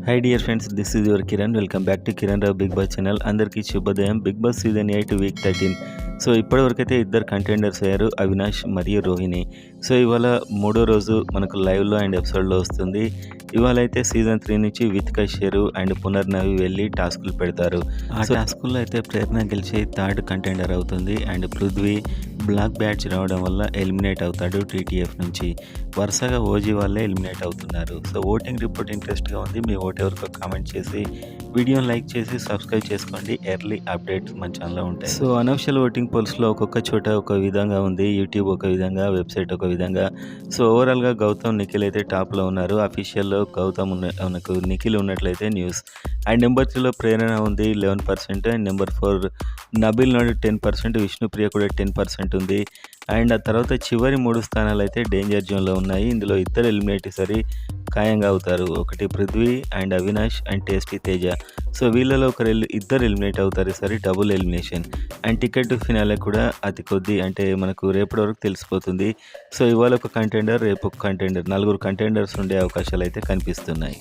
High dear friends, this is your Kiran. Welcome back to Kiran Rao Bigg Boss channel. అందరికీ శుభోదయం. Bigg Boss season 8 week 13. So ఇప్పటివరకైతే ఇద్దరు contenders అయ్యారు, అవినాష్ మరియు రోహిణి. సో ఇవాళ మూడో రోజు మనకు లైవ్లో అండ్ ఎపిసోడ్లో వస్తుంది. ఇవాళ అయితే సీజన్ 3 నుంచి వితికా షేరు అండ్ పునర్నవి వెళ్ళి టాస్కులు పెడతారు. ఆ టాస్కుల్లో అయితే ప్రేరణ గెలిచి థర్డ్ కంటెండర్ అవుతుంది అండ్ పృథ్వీ బ్లాక్ బ్యాడ్జ్ రావడం వల్ల ఎలిమినేట్ అవుతాడు టీటీఎఫ్ నుంచి. వరుసగా ఓజీ వాళ్ళే ఎలిమినేట్ అవుతున్నారు. సో ఓటింగ్ రిపోర్ట్ ఇంట్రెస్ట్గా ఉంది. మీ ఓటు ఎవరికో కామెంట్ చేసి వీడియోని లైక్ చేసి సబ్స్క్రైబ్ చేసుకోండి. ఎర్లీ అప్డేట్స్ మన ఛానల్లో ఉంటాయి. సో అనఫిషియల్ ఓటింగ్ పోల్స్లో ఒక్కొక్క చోట ఒక విధంగా ఉంది. యూట్యూబ్ ఒక విధంగా, వెబ్సైట్ ఒక విధంగా. సో ఓవరాల్గా గౌతమ్, నిఖిల్ అయితే టాప్లో ఉన్నారు. అఫీషియల్లో గౌతమ్ మనకు నిఖిల్ ఉన్నట్లయితే న్యూస్. అండ్ నెంబర్ 3లో ప్రేరణ ఉంది 11%. అండ్ నెంబర్ 4 నబిల్ నాడు 10%, విష్ణుప్రియ కూడా 10% ఉంది. అండ్ ఆ తర్వాత చివరి 3 స్థానాలు అయితే డేంజర్ జోన్లో ఉన్నాయి. ఇందులో ఇద్దరు ఎలిమినేట్ సరి ఖాయంగా అవుతారు. ఒకటి Prithvi and Avinash and tasty Teja. So వీళ్ళలో ఇద్దరు ఎలిమినేట్ అవుతారు సరే, double elimination. And ticket to finale కూడా అతి కొద్ది, అంటే మనకు రేపటి వరకు తెలిసిపోతుంది. సో ఇవాళ ఒక కంటెండర్, రేపు ఒక కంటెండర్, 4 కంటెండర్స్ ఉండే అవకాశాలు అయితే కనిపిస్తున్నాయి.